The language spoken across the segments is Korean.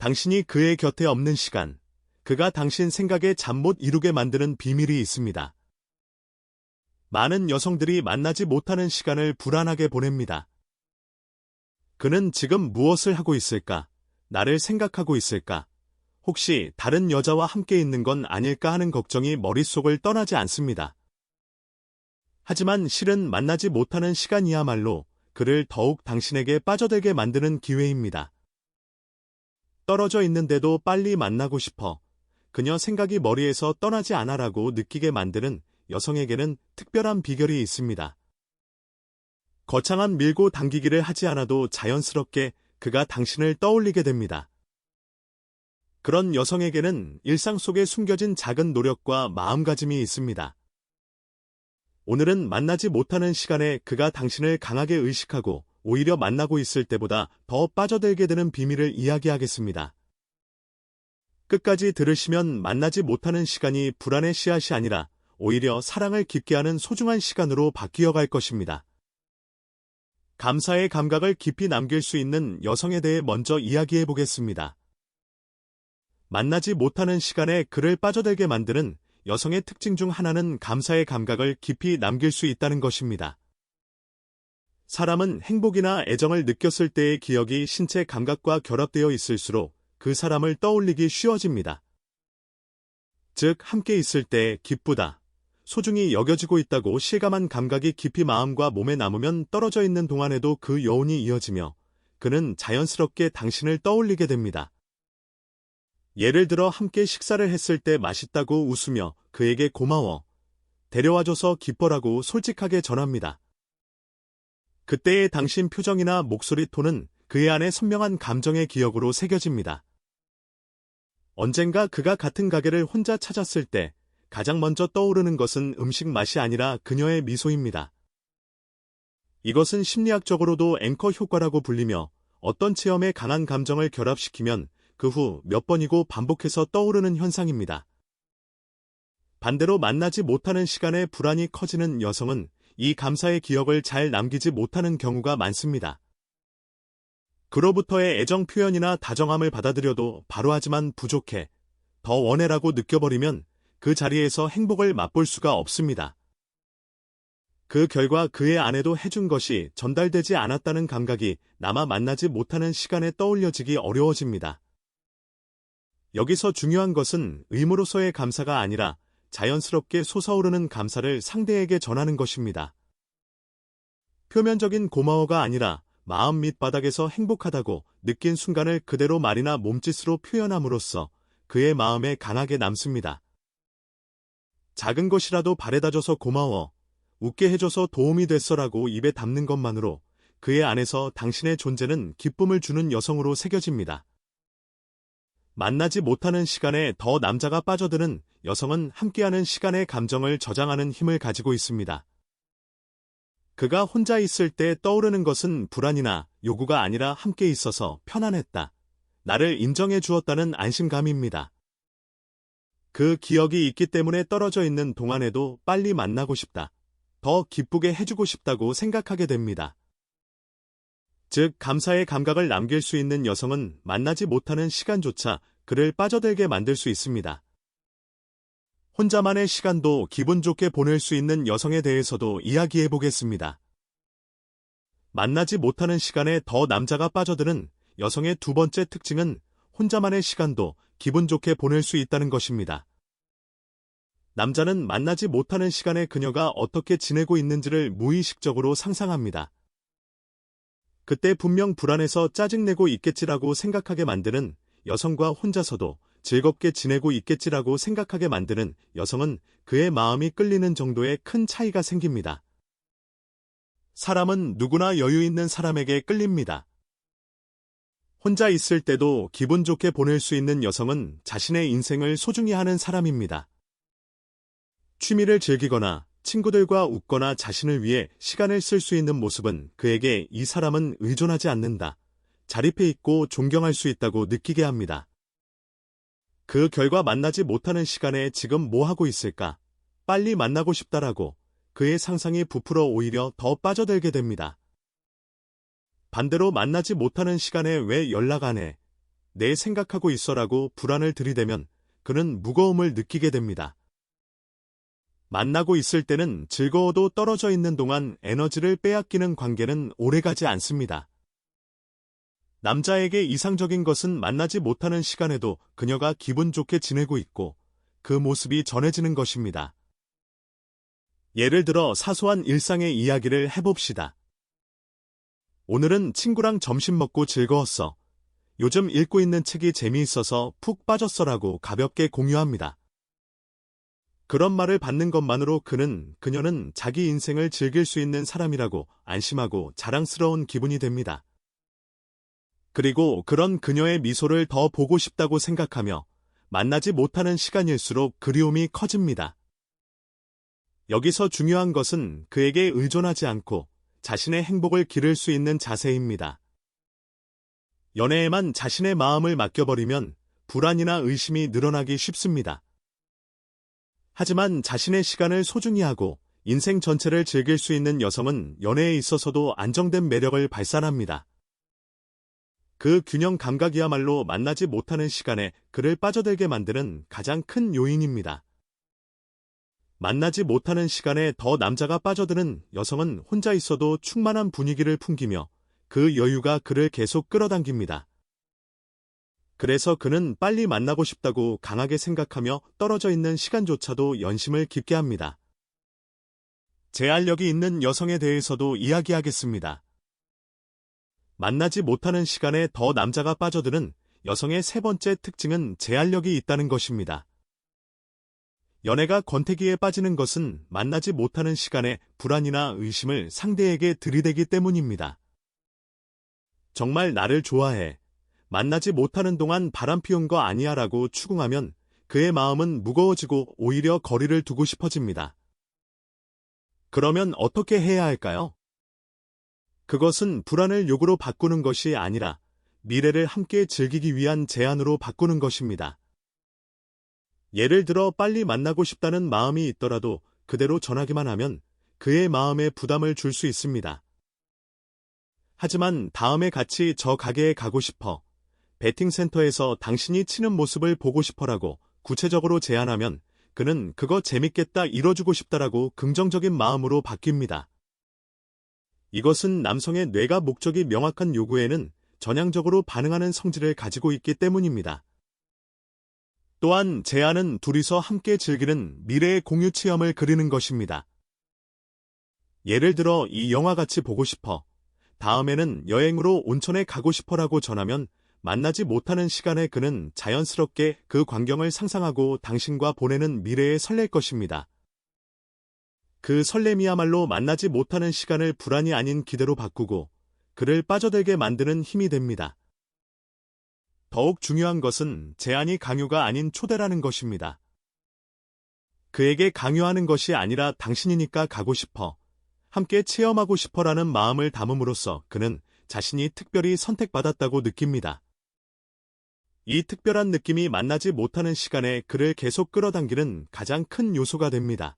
당신이 그의 곁에 없는 시간, 그가 당신 생각에 잠 못 이루게 만드는 비밀이 있습니다. 많은 여성들이 만나지 못하는 시간을 불안하게 보냅니다. 그는 지금 무엇을 하고 있을까? 나를 생각하고 있을까? 혹시 다른 여자와 함께 있는 건 아닐까 하는 걱정이 머릿속을 떠나지 않습니다. 하지만 실은 만나지 못하는 시간이야말로 그를 더욱 당신에게 빠져들게 만드는 기회입니다. 떨어져 있는데도 빨리 만나고 싶어. 그녀 생각이 머리에서 떠나지 않아라고 느끼게 만드는 여성에게는 특별한 비결이 있습니다. 거창한 밀고 당기기를 하지 않아도 자연스럽게 그가 당신을 떠올리게 됩니다. 그런 여성에게는 일상 속에 숨겨진 작은 노력과 마음가짐이 있습니다. 오늘은 만나지 못하는 시간에 그가 당신을 강하게 의식하고 오히려 만나고 있을 때보다 더 빠져들게 되는 비밀을 이야기하겠습니다. 끝까지 들으시면 만나지 못하는 시간이 불안의 씨앗이 아니라 오히려 사랑을 깊게 하는 소중한 시간으로 바뀌어 갈 것입니다. 감사의 감각을 깊이 남길 수 있는 여성에 대해 먼저 이야기해 보겠습니다. 만나지 못하는 시간에 그를 빠져들게 만드는 여성의 특징 중 하나는 감사의 감각을 깊이 남길 수 있다는 것입니다. 사람은 행복이나 애정을 느꼈을 때의 기억이 신체 감각과 결합되어 있을수록 그 사람을 떠올리기 쉬워집니다. 즉, 함께 있을 때 기쁘다, 소중히 여겨지고 있다고 실감한 감각이 깊이 마음과 몸에 남으면 떨어져 있는 동안에도 그 여운이 이어지며 그는 자연스럽게 당신을 떠올리게 됩니다. 예를 들어 함께 식사를 했을 때 맛있다고 웃으며 그에게 고마워, 데려와줘서 기뻐라고 솔직하게 전합니다. 그때의 당신 표정이나 목소리 톤은 그의 안에 선명한 감정의 기억으로 새겨집니다. 언젠가 그가 같은 가게를 혼자 찾았을 때 가장 먼저 떠오르는 것은 음식 맛이 아니라 그녀의 미소입니다. 이것은 심리학적으로도 앵커 효과라고 불리며 어떤 체험에 강한 감정을 결합시키면 그 후 몇 번이고 반복해서 떠오르는 현상입니다. 반대로 만나지 못하는 시간에 불안이 커지는 여성은 이 감사의 기억을 잘 남기지 못하는 경우가 많습니다. 그로부터의 애정 표현이나 다정함을 받아들여도 바로하지만 부족해, 더 원해라고 느껴버리면 그 자리에서 행복을 맛볼 수가 없습니다. 그 결과 그의 아내도 해준 것이 전달되지 않았다는 감각이 남아 만나지 못하는 시간에 떠올려지기 어려워집니다. 여기서 중요한 것은 의무로서의 감사가 아니라 자연스럽게 솟아오르는 감사를 상대에게 전하는 것입니다. 표면적인 고마워가 아니라 마음 밑바닥에서 행복하다고 느낀 순간을 그대로 말이나 몸짓으로 표현함으로써 그의 마음에 강하게 남습니다. 작은 것이라도 바래다줘서 고마워, 웃게 해줘서 도움이 됐어라고 입에 담는 것만으로 그의 안에서 당신의 존재는 기쁨을 주는 여성으로 새겨집니다. 만나지 못하는 시간에 더 남자가 빠져드는 여성은 함께하는 시간의 감정을 저장하는 힘을 가지고 있습니다. 그가 혼자 있을 때 떠오르는 것은 불안이나 요구가 아니라 함께 있어서 편안했다, 나를 인정해 주었다는 안심감입니다. 그 기억이 있기 때문에 떨어져 있는 동안에도 빨리 만나고 싶다, 더 기쁘게 해주고 싶다고 생각하게 됩니다. 즉, 감사의 감각을 남길 수 있는 여성은 만나지 못하는 시간조차 그를 빠져들게 만들 수 있습니다. 혼자만의 시간도 기분 좋게 보낼 수 있는 여성에 대해서도 이야기해 보겠습니다. 만나지 못하는 시간에 더 남자가 빠져드는 여성의 두 번째 특징은 혼자만의 시간도 기분 좋게 보낼 수 있다는 것입니다. 남자는 만나지 못하는 시간에 그녀가 어떻게 지내고 있는지를 무의식적으로 상상합니다. 그때 분명 불안해서 짜증내고 있겠지라고 생각하게 만드는 여성과 혼자서도 즐겁게 지내고 있겠지라고 생각하게 만드는 여성은 그의 마음이 끌리는 정도의 큰 차이가 생깁니다. 사람은 누구나 여유 있는 사람에게 끌립니다. 혼자 있을 때도 기분 좋게 보낼 수 있는 여성은 자신의 인생을 소중히 하는 사람입니다. 취미를 즐기거나 친구들과 웃거나 자신을 위해 시간을 쓸 수 있는 모습은 그에게 이 사람은 의존하지 않는다, 자립해 있고 존경할 수 있다고 느끼게 합니다. 그 결과 만나지 못하는 시간에 지금 뭐 하고 있을까? 빨리 만나고 싶다라고 그의 상상이 부풀어 오히려 더 빠져들게 됩니다. 반대로 만나지 못하는 시간에 왜 연락 안 해? 내 생각하고 있어라고 불안을 들이대면 그는 무거움을 느끼게 됩니다. 만나고 있을 때는 즐거워도 떨어져 있는 동안 에너지를 빼앗기는 관계는 오래가지 않습니다. 남자에게 이상적인 것은 만나지 못하는 시간에도 그녀가 기분 좋게 지내고 있고 그 모습이 전해지는 것입니다. 예를 들어 사소한 일상의 이야기를 해봅시다. 오늘은 친구랑 점심 먹고 즐거웠어. 요즘 읽고 있는 책이 재미있어서 푹 빠졌어라고 가볍게 공유합니다. 그런 말을 받는 것만으로 그녀는 자기 인생을 즐길 수 있는 사람이라고 안심하고 자랑스러운 기분이 됩니다. 그리고 그런 그녀의 미소를 더 보고 싶다고 생각하며 만나지 못하는 시간일수록 그리움이 커집니다. 여기서 중요한 것은 그에게 의존하지 않고 자신의 행복을 기를 수 있는 자세입니다. 연애에만 자신의 마음을 맡겨버리면 불안이나 의심이 늘어나기 쉽습니다. 하지만 자신의 시간을 소중히 하고 인생 전체를 즐길 수 있는 여성은 연애에 있어서도 안정된 매력을 발산합니다. 그 균형 감각이야말로 만나지 못하는 시간에 그를 빠져들게 만드는 가장 큰 요인입니다. 만나지 못하는 시간에 더 남자가 빠져드는 여성은 혼자 있어도 충만한 분위기를 풍기며 그 여유가 그를 계속 끌어당깁니다. 그래서 그는 빨리 만나고 싶다고 강하게 생각하며 떨어져 있는 시간조차도 연심을 깊게 합니다. 제한력이 있는 여성에 대해서도 이야기하겠습니다. 만나지 못하는 시간에 더 남자가 빠져드는 여성의 세 번째 특징은 제한력이 있다는 것입니다. 연애가 권태기에 빠지는 것은 만나지 못하는 시간에 불안이나 의심을 상대에게 들이대기 때문입니다. 정말 나를 좋아해. 만나지 못하는 동안 바람피운 거 아니야 라고 추궁하면 그의 마음은 무거워지고 오히려 거리를 두고 싶어집니다. 그러면 어떻게 해야 할까요? 그것은 불안을 욕으로 바꾸는 것이 아니라 미래를 함께 즐기기 위한 제안으로 바꾸는 것입니다. 예를 들어 빨리 만나고 싶다는 마음이 있더라도 그대로 전하기만 하면 그의 마음에 부담을 줄 수 있습니다. 하지만 다음에 같이 저 가게에 가고 싶어. 베팅센터에서 당신이 치는 모습을 보고 싶어라고 구체적으로 제안하면 그는 그거 재밌겠다 이뤄주고 싶다라고 긍정적인 마음으로 바뀝니다. 이것은 남성의 뇌가 목적이 명확한 요구에는 전향적으로 반응하는 성질을 가지고 있기 때문입니다. 또한 제안은 둘이서 함께 즐기는 미래의 공유 체험을 그리는 것입니다. 예를 들어 이 영화 같이 보고 싶어. 다음에는 여행으로 온천에 가고 싶어라고 전하면 만나지 못하는 시간에 그는 자연스럽게 그 광경을 상상하고 당신과 보내는 미래에 설렐 것입니다. 그 설렘이야말로 만나지 못하는 시간을 불안이 아닌 기대로 바꾸고 그를 빠져들게 만드는 힘이 됩니다. 더욱 중요한 것은 제안이 강요가 아닌 초대라는 것입니다. 그에게 강요하는 것이 아니라 당신이니까 가고 싶어, 함께 체험하고 싶어라는 마음을 담음으로써 그는 자신이 특별히 선택받았다고 느낍니다. 이 특별한 느낌이 만나지 못하는 시간에 그를 계속 끌어당기는 가장 큰 요소가 됩니다.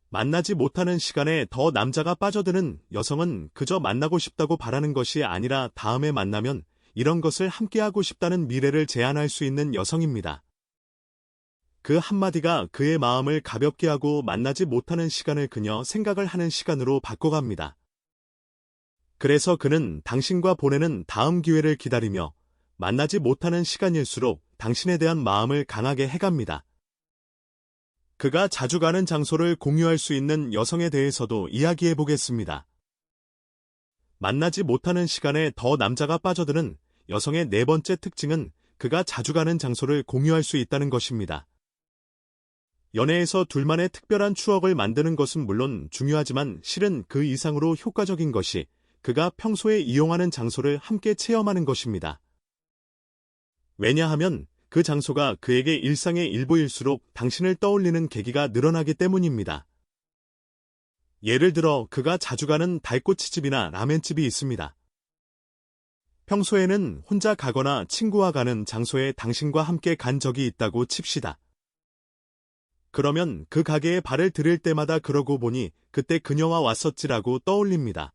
만나지 못하는 시간에 더 남자가 빠져드는 여성은 그저 만나고 싶다고 바라는 것이 아니라 다음에 만나면 이런 것을 함께하고 싶다는 미래를 제안할 수 있는 여성입니다. 그 한마디가 그의 마음을 가볍게 하고 만나지 못하는 시간을 그녀 생각을 하는 시간으로 바꿔갑니다. 그래서 그는 당신과 보내는 다음 기회를 기다리며 만나지 못하는 시간일수록 당신에 대한 마음을 강하게 해갑니다. 그가 자주 가는 장소를 공유할 수 있는 여성에 대해서도 이야기해 보겠습니다. 만나지 못하는 시간에 더 남자가 빠져드는 여성의 네 번째 특징은 그가 자주 가는 장소를 공유할 수 있다는 것입니다. 연애에서 둘만의 특별한 추억을 만드는 것은 물론 중요하지만 실은 그 이상으로 효과적인 것이 그가 평소에 이용하는 장소를 함께 체험하는 것입니다. 왜냐하면 그 장소가 그에게 일상의 일부일수록 당신을 떠올리는 계기가 늘어나기 때문입니다. 예를 들어 그가 자주 가는 달꼬치집이나 라멘집이 있습니다. 평소에는 혼자 가거나 친구와 가는 장소에 당신과 함께 간 적이 있다고 칩시다. 그러면 그 가게에 발을 들일 때마다 그러고 보니 그때 그녀와 왔었지라고 떠올립니다.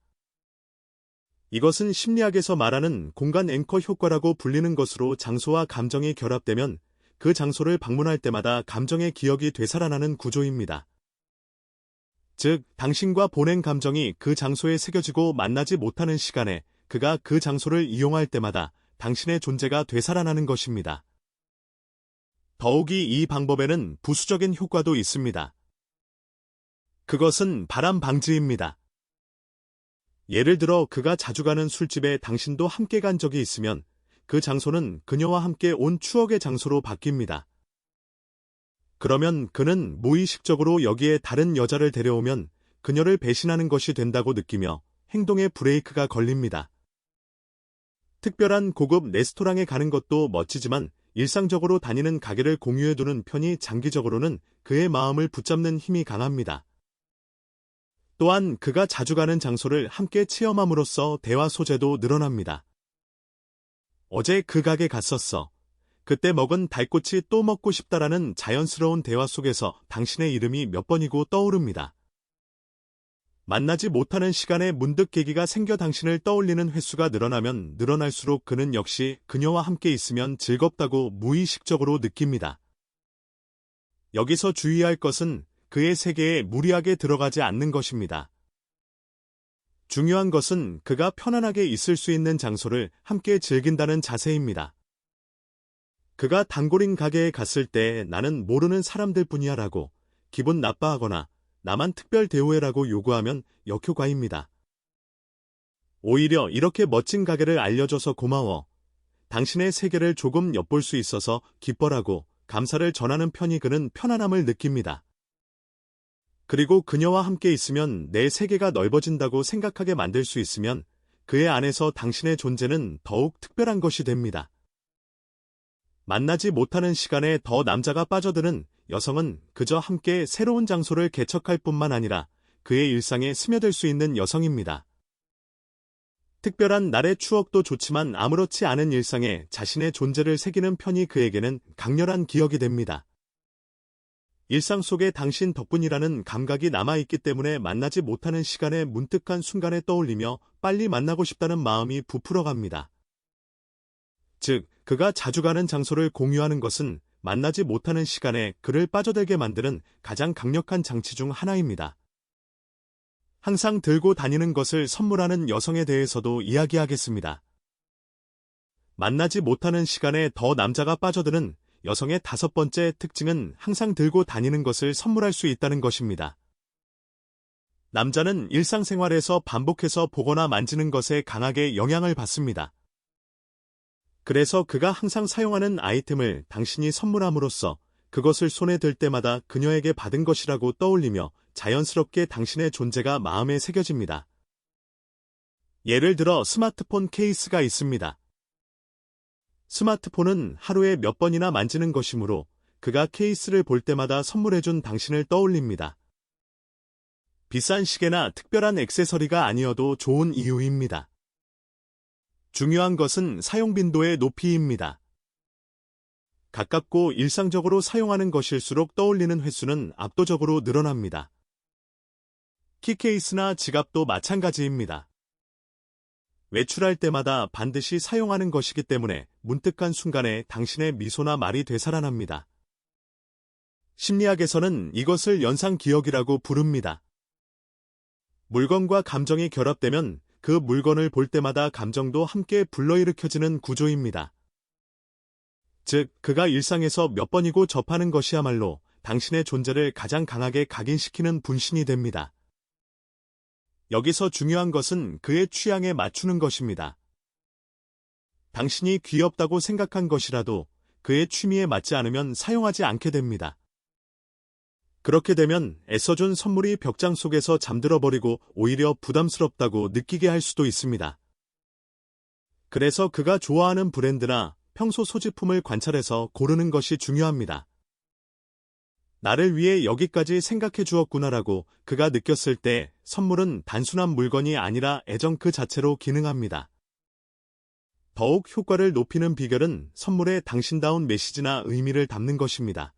이것은 심리학에서 말하는 공간 앵커 효과라고 불리는 것으로 장소와 감정이 결합되면 그 장소를 방문할 때마다 감정의 기억이 되살아나는 구조입니다. 즉, 당신과 보낸 감정이 그 장소에 새겨지고 만나지 못하는 시간에 그가 그 장소를 이용할 때마다 당신의 존재가 되살아나는 것입니다. 더욱이 이 방법에는 부수적인 효과도 있습니다. 그것은 바람 방지입니다. 예를 들어 그가 자주 가는 술집에 당신도 함께 간 적이 있으면 그 장소는 그녀와 함께 온 추억의 장소로 바뀝니다. 그러면 그는 무의식적으로 여기에 다른 여자를 데려오면 그녀를 배신하는 것이 된다고 느끼며 행동에 브레이크가 걸립니다. 특별한 고급 레스토랑에 가는 것도 멋지지만 일상적으로 다니는 가게를 공유해두는 편이 장기적으로는 그의 마음을 붙잡는 힘이 강합니다. 또한 그가 자주 가는 장소를 함께 체험함으로써 대화 소재도 늘어납니다. 어제 그 가게 갔었어. 그때 먹은 달꽃이 또 먹고 싶다라는 자연스러운 대화 속에서 당신의 이름이 몇 번이고 떠오릅니다. 만나지 못하는 시간에 문득 계기가 생겨 당신을 떠올리는 횟수가 늘어나면 늘어날수록 그는 역시 그녀와 함께 있으면 즐겁다고 무의식적으로 느낍니다. 여기서 주의할 것은 그의 세계에 무리하게 들어가지 않는 것입니다. 중요한 것은 그가 편안하게 있을 수 있는 장소를 함께 즐긴다는 자세입니다. 그가 단골인 가게에 갔을 때 나는 모르는 사람들 뿐이야 라고 기분 나빠하거나 나만 특별 대우해라고 요구하면 역효과입니다. 오히려 이렇게 멋진 가게를 알려줘서 고마워. 당신의 세계를 조금 엿볼 수 있어서 기뻐라고 감사를 전하는 편이 그는 편안함을 느낍니다. 그리고 그녀와 함께 있으면 내 세계가 넓어진다고 생각하게 만들 수 있으면 그의 안에서 당신의 존재는 더욱 특별한 것이 됩니다. 만나지 못하는 시간에 더 남자가 빠져드는 여성은 그저 함께 새로운 장소를 개척할 뿐만 아니라 그의 일상에 스며들 수 있는 여성입니다. 특별한 날의 추억도 좋지만 아무렇지 않은 일상에 자신의 존재를 새기는 편이 그에게는 강렬한 기억이 됩니다. 일상 속에 당신 덕분이라는 감각이 남아있기 때문에 만나지 못하는 시간에 문득한 순간에 떠올리며 빨리 만나고 싶다는 마음이 부풀어갑니다. 즉, 그가 자주 가는 장소를 공유하는 것은 만나지 못하는 시간에 그를 빠져들게 만드는 가장 강력한 장치 중 하나입니다. 항상 들고 다니는 것을 선물하는 여성에 대해서도 이야기하겠습니다. 만나지 못하는 시간에 더 남자가 빠져드는 여성의 5번째 특징은 항상 들고 다니는 것을 선물할 수 있다는 것입니다. 남자는 일상생활에서 반복해서 보거나 만지는 것에 강하게 영향을 받습니다. 그래서 그가 항상 사용하는 아이템을 당신이 선물함으로써 그것을 손에 들 때마다 그녀에게 받은 것이라고 떠올리며 자연스럽게 당신의 존재가 마음에 새겨집니다. 예를 들어 스마트폰 케이스가 있습니다. 스마트폰은 하루에 몇 번이나 만지는 것이므로 그가 케이스를 볼 때마다 선물해준 당신을 떠올립니다. 비싼 시계나 특별한 액세서리가 아니어도 좋은 이유입니다. 중요한 것은 사용 빈도의 높이입니다. 가깝고 일상적으로 사용하는 것일수록 떠올리는 횟수는 압도적으로 늘어납니다. 키케이스나 지갑도 마찬가지입니다. 외출할 때마다 반드시 사용하는 것이기 때문에 문득한 순간에 당신의 미소나 말이 되살아납니다. 심리학에서는 이것을 연상기억이라고 부릅니다. 물건과 감정이 결합되면 그 물건을 볼 때마다 감정도 함께 불러일으켜지는 구조입니다. 즉, 그가 일상에서 몇 번이고 접하는 것이야말로 당신의 존재를 가장 강하게 각인시키는 분신이 됩니다. 여기서 중요한 것은 그의 취향에 맞추는 것입니다. 당신이 귀엽다고 생각한 것이라도 그의 취미에 맞지 않으면 사용하지 않게 됩니다. 그렇게 되면 애써준 선물이 벽장 속에서 잠들어버리고 오히려 부담스럽다고 느끼게 할 수도 있습니다. 그래서 그가 좋아하는 브랜드나 평소 소지품을 관찰해서 고르는 것이 중요합니다. 나를 위해 여기까지 생각해 주었구나라고 그가 느꼈을 때 선물은 단순한 물건이 아니라 애정 그 자체로 기능합니다. 더욱 효과를 높이는 비결은 선물에 당신다운 메시지나 의미를 담는 것입니다.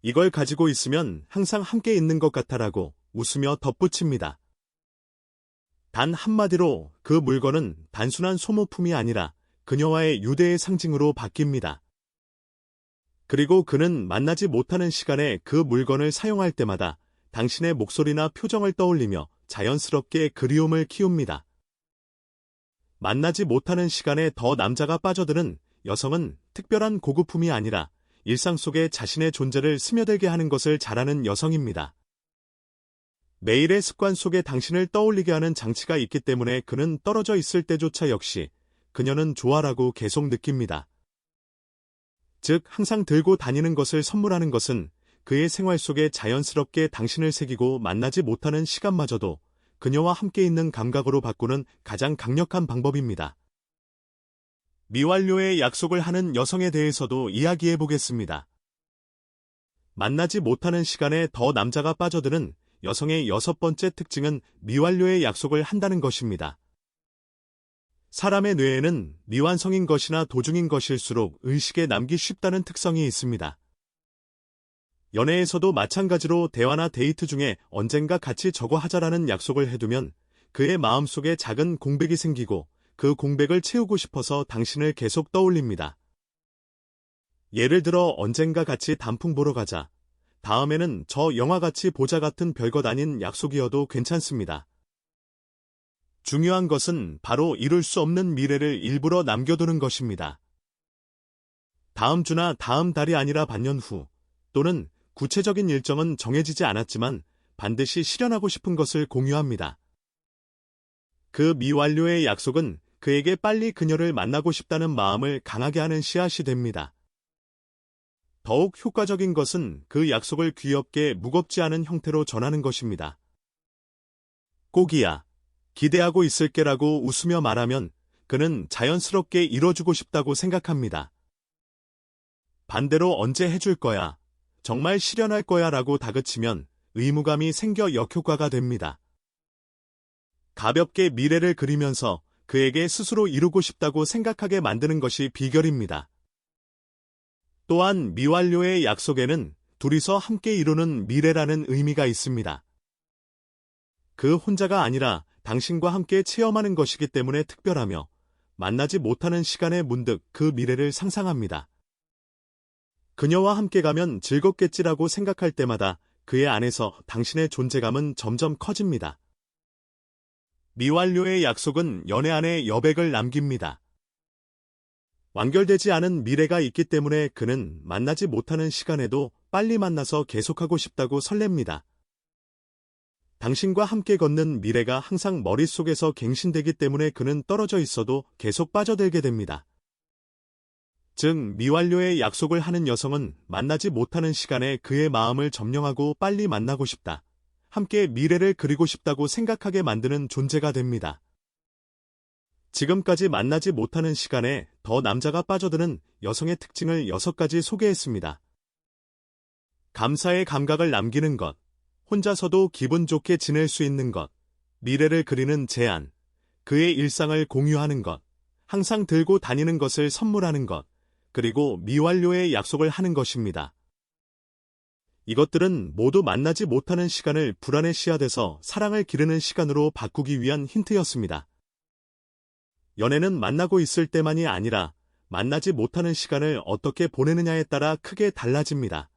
이걸 가지고 있으면 항상 함께 있는 것 같아라고 웃으며 덧붙입니다. 단 한마디로 그 물건은 단순한 소모품이 아니라 그녀와의 유대의 상징으로 바뀝니다. 그리고 그는 만나지 못하는 시간에 그 물건을 사용할 때마다 당신의 목소리나 표정을 떠올리며 자연스럽게 그리움을 키웁니다. 만나지 못하는 시간에 더 남자가 빠져드는 여성은 특별한 고급품이 아니라 일상 속에 자신의 존재를 스며들게 하는 것을 잘하는 여성입니다. 매일의 습관 속에 당신을 떠올리게 하는 장치가 있기 때문에 그는 떨어져 있을 때조차 역시 그녀는 좋아라고 계속 느낍니다. 즉, 항상 들고 다니는 것을 선물하는 것은 그의 생활 속에 자연스럽게 당신을 새기고 만나지 못하는 시간마저도 그녀와 함께 있는 감각으로 바꾸는 가장 강력한 방법입니다. 미완료의 약속을 하는 여성에 대해서도 이야기해 보겠습니다. 만나지 못하는 시간에 더 남자가 빠져드는 여성의 6번째 특징은 미완료의 약속을 한다는 것입니다. 사람의 뇌에는 미완성인 것이나 도중인 것일수록 의식에 남기 쉽다는 특성이 있습니다. 연애에서도 마찬가지로 대화나 데이트 중에 언젠가 같이 저거 하자라는 약속을 해두면 그의 마음속에 작은 공백이 생기고 그 공백을 채우고 싶어서 당신을 계속 떠올립니다. 예를 들어 언젠가 같이 단풍 보러 가자. 다음에는 저 영화 같이 보자 같은 별것 아닌 약속이어도 괜찮습니다. 중요한 것은 바로 이룰 수 없는 미래를 일부러 남겨두는 것입니다. 다음 주나 다음 달이 아니라 반년 후, 또는 구체적인 일정은 정해지지 않았지만 반드시 실현하고 싶은 것을 공유합니다. 그 미완료의 약속은 그에게 빨리 그녀를 만나고 싶다는 마음을 강하게 하는 씨앗이 됩니다. 더욱 효과적인 것은 그 약속을 귀엽게 무겁지 않은 형태로 전하는 것입니다. 꼭이야. 기대하고 있을게라고 웃으며 말하면 그는 자연스럽게 이뤄주고 싶다고 생각합니다. 반대로 언제 해줄 거야, 정말 실현할 거야 라고 다그치면 의무감이 생겨 역효과가 됩니다. 가볍게 미래를 그리면서 그에게 스스로 이루고 싶다고 생각하게 만드는 것이 비결입니다. 또한 미완료의 약속에는 둘이서 함께 이루는 미래라는 의미가 있습니다. 그 혼자가 아니라 당신과 함께 체험하는 것이기 때문에 특별하며 만나지 못하는 시간에 문득 그 미래를 상상합니다. 그녀와 함께 가면 즐겁겠지라고 생각할 때마다 그의 안에서 당신의 존재감은 점점 커집니다. 미완료의 약속은 연애 안에 여백을 남깁니다. 완결되지 않은 미래가 있기 때문에 그는 만나지 못하는 시간에도 빨리 만나서 계속하고 싶다고 설렙니다. 당신과 함께 걷는 미래가 항상 머릿속에서 갱신되기 때문에 그는 떨어져 있어도 계속 빠져들게 됩니다. 즉, 미완료의 약속을 하는 여성은 만나지 못하는 시간에 그의 마음을 점령하고 빨리 만나고 싶다, 함께 미래를 그리고 싶다고 생각하게 만드는 존재가 됩니다. 지금까지 만나지 못하는 시간에 더 남자가 빠져드는 여성의 특징을 6가지 소개했습니다. 감사의 감각을 남기는 것, 혼자서도 기분 좋게 지낼 수 있는 것, 미래를 그리는 제안, 그의 일상을 공유하는 것, 항상 들고 다니는 것을 선물하는 것, 그리고 미완료의 약속을 하는 것입니다. 이것들은 모두 만나지 못하는 시간을 불안의 씨앗에서 사랑을 기르는 시간으로 바꾸기 위한 힌트였습니다. 연애는 만나고 있을 때만이 아니라 만나지 못하는 시간을 어떻게 보내느냐에 따라 크게 달라집니다.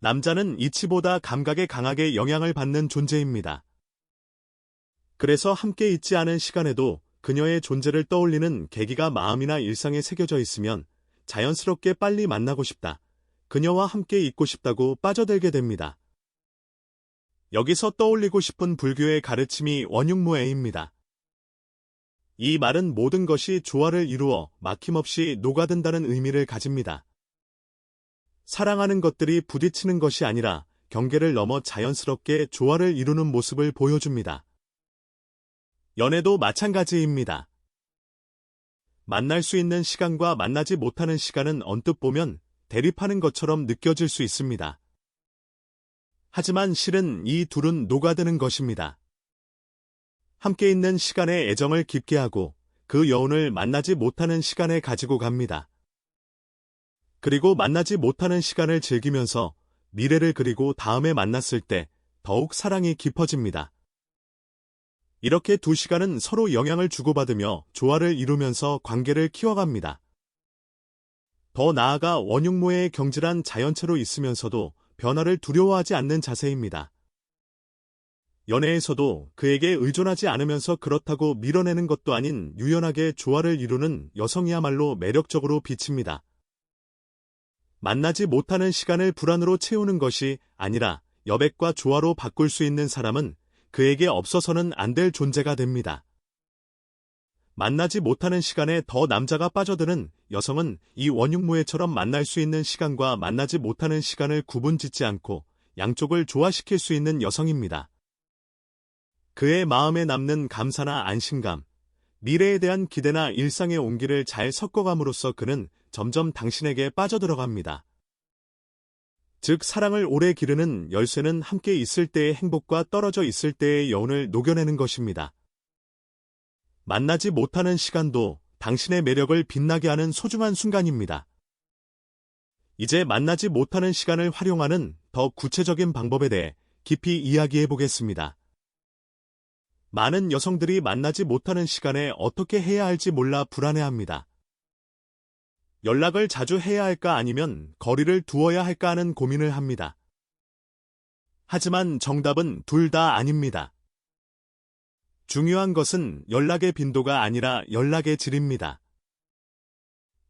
남자는 이치보다 감각에 강하게 영향을 받는 존재입니다. 그래서 함께 있지 않은 시간에도 그녀의 존재를 떠올리는 계기가 마음이나 일상에 새겨져 있으면 자연스럽게 빨리 만나고 싶다, 그녀와 함께 있고 싶다고 빠져들게 됩니다. 여기서 떠올리고 싶은 불교의 가르침이 원육무애입니다. 이 말은 모든 것이 조화를 이루어 막힘없이 녹아든다는 의미를 가집니다. 사랑하는 것들이 부딪히는 것이 아니라 경계를 넘어 자연스럽게 조화를 이루는 모습을 보여줍니다. 연애도 마찬가지입니다. 만날 수 있는 시간과 만나지 못하는 시간은 언뜻 보면 대립하는 것처럼 느껴질 수 있습니다. 하지만 실은 이 둘은 녹아드는 것입니다. 함께 있는 시간에 애정을 깊게 하고 그 여운을 만나지 못하는 시간에 가지고 갑니다. 그리고 만나지 못하는 시간을 즐기면서 미래를 그리고 다음에 만났을 때 더욱 사랑이 깊어집니다. 이렇게 두 시간은 서로 영향을 주고받으며 조화를 이루면서 관계를 키워갑니다. 더 나아가 원흉모의 경질한 자연체로 있으면서도 변화를 두려워하지 않는 자세입니다. 연애에서도 그에게 의존하지 않으면서 그렇다고 밀어내는 것도 아닌 유연하게 조화를 이루는 여성이야말로 매력적으로 비칩니다. 만나지 못하는 시간을 불안으로 채우는 것이 아니라 여백과 조화로 바꿀 수 있는 사람은 그에게 없어서는 안 될 존재가 됩니다. 만나지 못하는 시간에 더 남자가 빠져드는 여성은 이 원흉모해처럼 만날 수 있는 시간과 만나지 못하는 시간을 구분짓지 않고 양쪽을 조화시킬 수 있는 여성입니다. 그의 마음에 남는 감사나 안심감, 미래에 대한 기대나 일상의 온기를 잘 섞어감으로써 그는 점점 당신에게 빠져들어갑니다. 즉 사랑을 오래 기르는 열쇠는 함께 있을 때의 행복과 떨어져 있을 때의 여운을 녹여내는 것입니다. 만나지 못하는 시간도 당신의 매력을 빛나게 하는 소중한 순간입니다. 이제 만나지 못하는 시간을 활용하는 더 구체적인 방법에 대해 깊이 이야기해 보겠습니다. 많은 여성들이 만나지 못하는 시간에 어떻게 해야 할지 몰라 불안해합니다. 연락을 자주 해야 할까 아니면 거리를 두어야 할까 하는 고민을 합니다. 하지만 정답은 둘 다 아닙니다. 중요한 것은 연락의 빈도가 아니라 연락의 질입니다.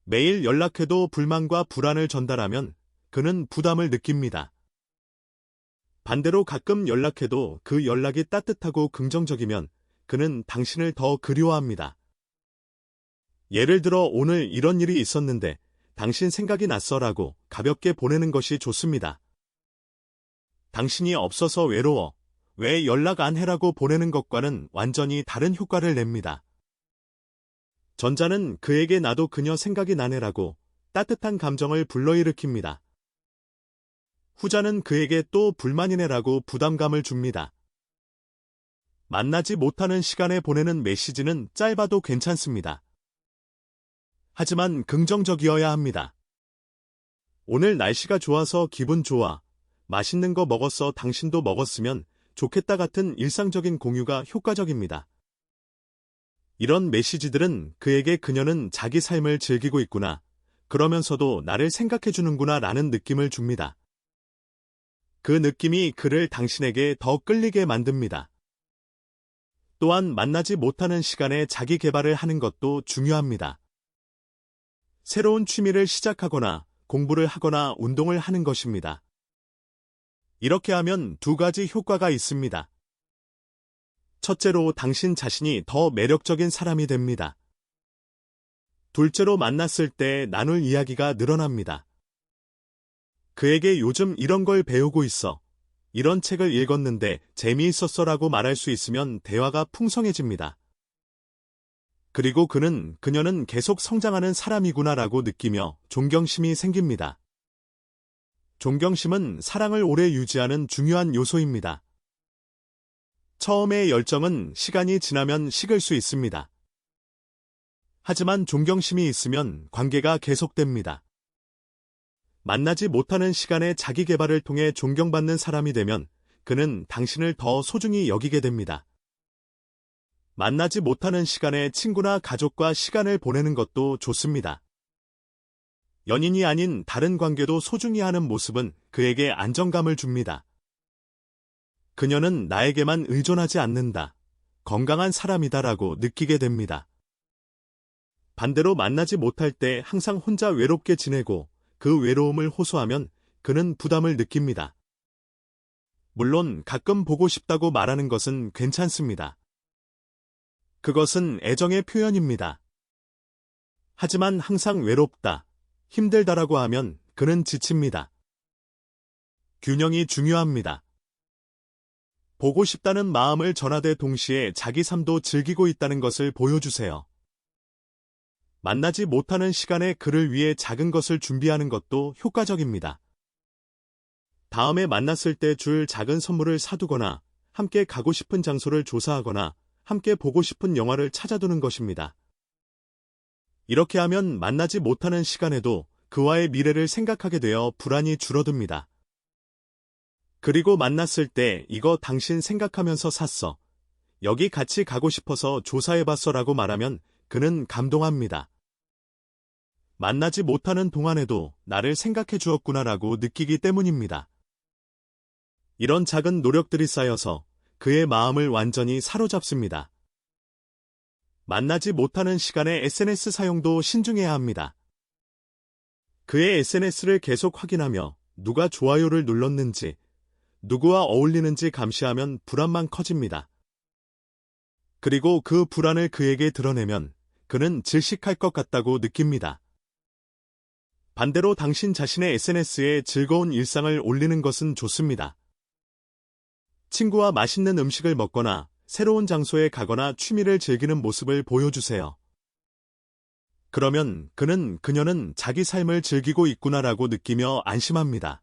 매일 연락해도 불만과 불안을 전달하면 그는 부담을 느낍니다. 반대로 가끔 연락해도 그 연락이 따뜻하고 긍정적이면 그는 당신을 더 그리워합니다. 예를 들어 오늘 이런 일이 있었는데 당신 생각이 났어라고 가볍게 보내는 것이 좋습니다. 당신이 없어서 외로워. 왜 연락 안 해라고 보내는 것과는 완전히 다른 효과를 냅니다. 전자는 그에게 나도 그녀 생각이 나네라고 따뜻한 감정을 불러일으킵니다. 후자는 그에게 또 불만이네라고 부담감을 줍니다. 만나지 못하는 시간에 보내는 메시지는 짧아도 괜찮습니다. 하지만 긍정적이어야 합니다. 오늘 날씨가 좋아서 기분 좋아. 맛있는 거 먹었어. 당신도 먹었으면 좋겠다 같은 일상적인 공유가 효과적입니다. 이런 메시지들은 그에게 그녀는 자기 삶을 즐기고 있구나. 그러면서도 나를 생각해주는구나 라는 느낌을 줍니다. 그 느낌이 그를 당신에게 더 끌리게 만듭니다. 또한 만나지 못하는 시간에 자기 개발을 하는 것도 중요합니다. 새로운 취미를 시작하거나 공부를 하거나 운동을 하는 것입니다. 이렇게 하면 두 가지 효과가 있습니다. 첫째로 당신 자신이 더 매력적인 사람이 됩니다. 둘째로 만났을 때 나눌 이야기가 늘어납니다. 그에게 요즘 이런 걸 배우고 있어. 이런 책을 읽었는데 재미있었어라고 말할 수 있으면 대화가 풍성해집니다. 그리고 그녀는 계속 성장하는 사람이구나라고 느끼며 존경심이 생깁니다. 존경심은 사랑을 오래 유지하는 중요한 요소입니다. 처음의 열정은 시간이 지나면 식을 수 있습니다. 하지만 존경심이 있으면 관계가 계속됩니다. 만나지 못하는 시간에 자기 개발을 통해 존경받는 사람이 되면 그는 당신을 더 소중히 여기게 됩니다. 만나지 못하는 시간에 친구나 가족과 시간을 보내는 것도 좋습니다. 연인이 아닌 다른 관계도 소중히 하는 모습은 그에게 안정감을 줍니다. 그녀는 나에게만 의존하지 않는다. 건강한 사람이다라고 느끼게 됩니다. 반대로 만나지 못할 때 항상 혼자 외롭게 지내고 그 외로움을 호소하면 그는 부담을 느낍니다. 물론 가끔 보고 싶다고 말하는 것은 괜찮습니다. 그것은 애정의 표현입니다. 하지만 항상 외롭다, 힘들다라고 하면 그는 지칩니다. 균형이 중요합니다. 보고 싶다는 마음을 전하되 동시에 자기 삶도 즐기고 있다는 것을 보여주세요. 만나지 못하는 시간에 그를 위해 작은 것을 준비하는 것도 효과적입니다. 다음에 만났을 때 줄 작은 선물을 사두거나 함께 가고 싶은 장소를 조사하거나 함께 보고 싶은 영화를 찾아두는 것입니다. 이렇게 하면 만나지 못하는 시간에도 그와의 미래를 생각하게 되어 불안이 줄어듭니다. 그리고 만났을 때 이거 당신 생각하면서 샀어. 여기 같이 가고 싶어서 조사해봤어라고 말하면 그는 감동합니다. 만나지 못하는 동안에도 나를 생각해 주었구나라고 느끼기 때문입니다. 이런 작은 노력들이 쌓여서 그의 마음을 완전히 사로잡습니다. 만나지 못하는 시간에 SNS 사용도 신중해야 합니다. 그의 SNS를 계속 확인하며 누가 좋아요를 눌렀는지, 누구와 어울리는지 감시하면 불안만 커집니다. 그리고 그 불안을 그에게 드러내면 그는 질식할 것 같다고 느낍니다. 반대로 당신 자신의 SNS에 즐거운 일상을 올리는 것은 좋습니다. 친구와 맛있는 음식을 먹거나 새로운 장소에 가거나 취미를 즐기는 모습을 보여주세요. 그러면 그녀는 자기 삶을 즐기고 있구나라고 느끼며 안심합니다.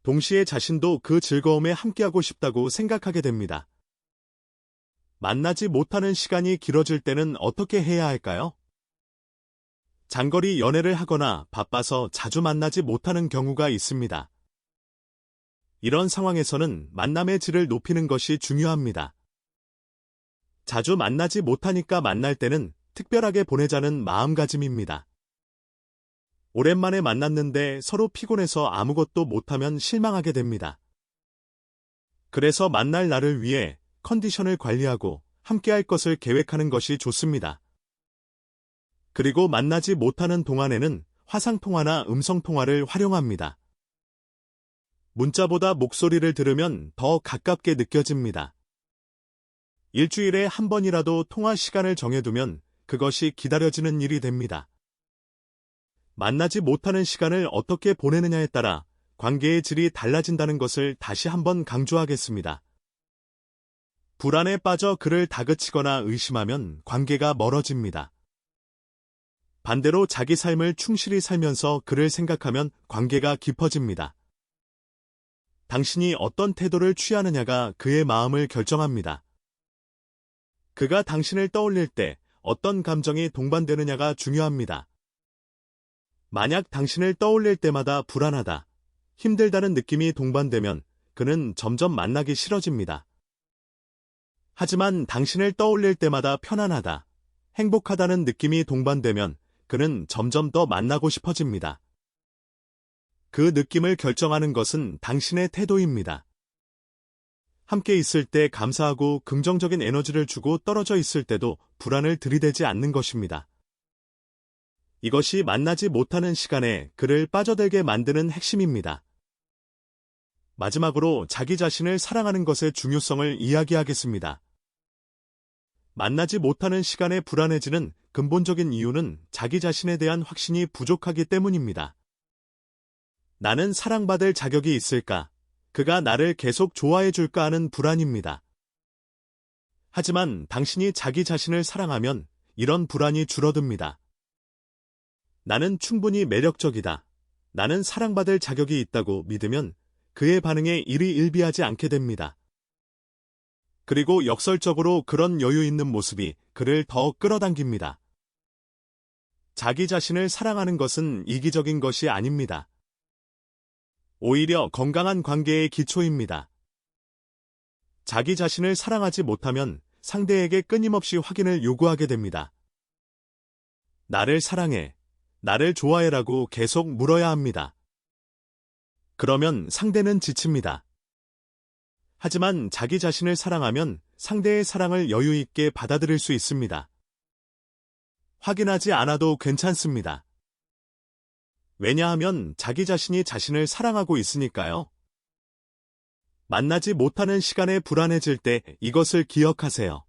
동시에 자신도 그 즐거움에 함께하고 싶다고 생각하게 됩니다. 만나지 못하는 시간이 길어질 때는 어떻게 해야 할까요? 장거리 연애를 하거나 바빠서 자주 만나지 못하는 경우가 있습니다. 이런 상황에서는 만남의 질을 높이는 것이 중요합니다. 자주 만나지 못하니까 만날 때는 특별하게 보내자는 마음가짐입니다. 오랜만에 만났는데 서로 피곤해서 아무것도 못하면 실망하게 됩니다. 그래서 만날 날을 위해 컨디션을 관리하고 함께할 것을 계획하는 것이 좋습니다. 그리고 만나지 못하는 동안에는 화상통화나 음성통화를 활용합니다. 문자보다 목소리를 들으면 더 가깝게 느껴집니다. 일주일에 한 번이라도 통화 시간을 정해두면 그것이 기다려지는 일이 됩니다. 만나지 못하는 시간을 어떻게 보내느냐에 따라 관계의 질이 달라진다는 것을 다시 한번 강조하겠습니다. 불안에 빠져 그를 다그치거나 의심하면 관계가 멀어집니다. 반대로 자기 삶을 충실히 살면서 그를 생각하면 관계가 깊어집니다. 당신이 어떤 태도를 취하느냐가 그의 마음을 결정합니다. 그가 당신을 떠올릴 때 어떤 감정이 동반되느냐가 중요합니다. 만약 당신을 떠올릴 때마다 불안하다, 힘들다는 느낌이 동반되면 그는 점점 만나기 싫어집니다. 하지만 당신을 떠올릴 때마다 편안하다, 행복하다는 느낌이 동반되면 그는 점점 더 만나고 싶어집니다. 그 느낌을 결정하는 것은 당신의 태도입니다. 함께 있을 때 감사하고 긍정적인 에너지를 주고 떨어져 있을 때도 불안을 들이대지 않는 것입니다. 이것이 만나지 못하는 시간에 그를 빠져들게 만드는 핵심입니다. 마지막으로 자기 자신을 사랑하는 것의 중요성을 이야기하겠습니다. 만나지 못하는 시간에 불안해지는 근본적인 이유는 자기 자신에 대한 확신이 부족하기 때문입니다. 나는 사랑받을 자격이 있을까? 그가 나를 계속 좋아해 줄까 하는 불안입니다. 하지만 당신이 자기 자신을 사랑하면 이런 불안이 줄어듭니다. 나는 충분히 매력적이다. 나는 사랑받을 자격이 있다고 믿으면 그의 반응에 일희일비하지 않게 됩니다. 그리고 역설적으로 그런 여유 있는 모습이 그를 더 끌어당깁니다. 자기 자신을 사랑하는 것은 이기적인 것이 아닙니다. 오히려 건강한 관계의 기초입니다. 자기 자신을 사랑하지 못하면 상대에게 끊임없이 확인을 요구하게 됩니다. 나를 사랑해, 나를 좋아해라고 계속 물어야 합니다. 그러면 상대는 지칩니다. 하지만 자기 자신을 사랑하면 상대의 사랑을 여유 있게 받아들일 수 있습니다. 확인하지 않아도 괜찮습니다. 왜냐하면 자기 자신이 자신을 사랑하고 있으니까요. 만나지 못하는 시간에 불안해질 때 이것을 기억하세요.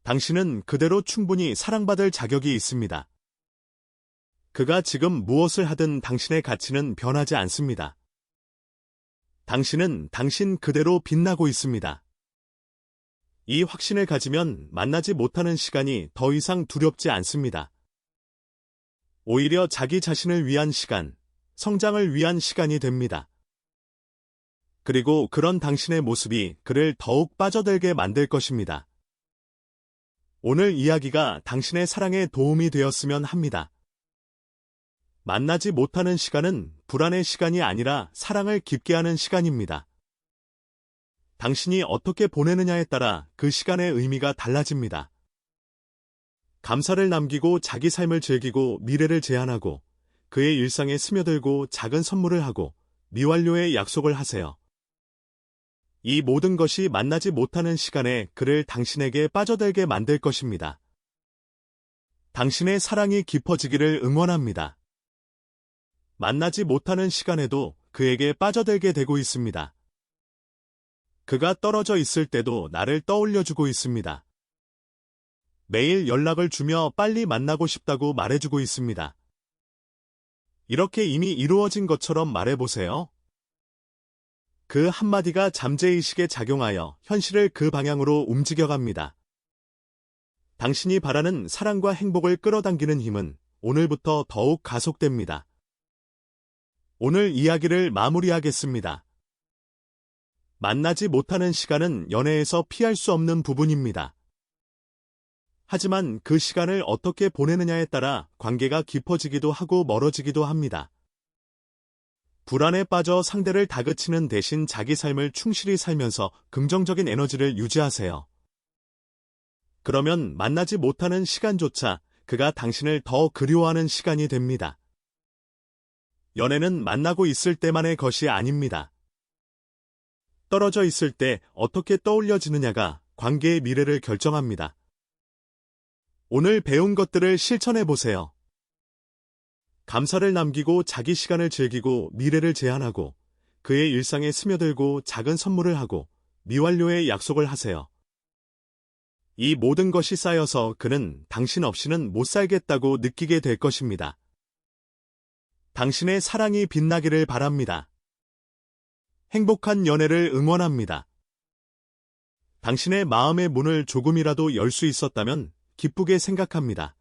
당신은 그대로 충분히 사랑받을 자격이 있습니다. 그가 지금 무엇을 하든 당신의 가치는 변하지 않습니다. 당신은 당신 그대로 빛나고 있습니다. 이 확신을 가지면 만나지 못하는 시간이 더 이상 두렵지 않습니다. 오히려 자기 자신을 위한 시간, 성장을 위한 시간이 됩니다. 그리고 그런 당신의 모습이 그를 더욱 빠져들게 만들 것입니다. 오늘 이야기가 당신의 사랑에 도움이 되었으면 합니다. 만나지 못하는 시간은 불안의 시간이 아니라 사랑을 깊게 하는 시간입니다. 당신이 어떻게 보내느냐에 따라 그 시간의 의미가 달라집니다. 감사를 남기고 자기 삶을 즐기고 미래를 제안하고 그의 일상에 스며들고 작은 선물을 하고 미완료의 약속을 하세요. 이 모든 것이 만나지 못하는 시간에 그를 당신에게 빠져들게 만들 것입니다. 당신의 사랑이 깊어지기를 응원합니다. 만나지 못하는 시간에도 그에게 빠져들게 되고 있습니다. 그가 떨어져 있을 때도 나를 떠올려주고 있습니다. 매일 연락을 주며 빨리 만나고 싶다고 말해주고 있습니다. 이렇게 이미 이루어진 것처럼 말해보세요. 그 한마디가 잠재의식에 작용하여 현실을 그 방향으로 움직여갑니다. 당신이 바라는 사랑과 행복을 끌어당기는 힘은 오늘부터 더욱 가속됩니다. 오늘 이야기를 마무리하겠습니다. 만나지 못하는 시간은 연애에서 피할 수 없는 부분입니다. 하지만 그 시간을 어떻게 보내느냐에 따라 관계가 깊어지기도 하고 멀어지기도 합니다. 불안에 빠져 상대를 다그치는 대신 자기 삶을 충실히 살면서 긍정적인 에너지를 유지하세요. 그러면 만나지 못하는 시간조차 그가 당신을 더 그리워하는 시간이 됩니다. 연애는 만나고 있을 때만의 것이 아닙니다. 떨어져 있을 때 어떻게 떠올려지느냐가 관계의 미래를 결정합니다. 오늘 배운 것들을 실천해 보세요. 감사를 남기고 자기 시간을 즐기고 미래를 제안하고 그의 일상에 스며들고 작은 선물을 하고 미완료의 약속을 하세요. 이 모든 것이 쌓여서 그는 당신 없이는 못 살겠다고 느끼게 될 것입니다. 당신의 사랑이 빛나기를 바랍니다. 행복한 연애를 응원합니다. 당신의 마음의 문을 조금이라도 열 수 있었다면 기쁘게 생각합니다.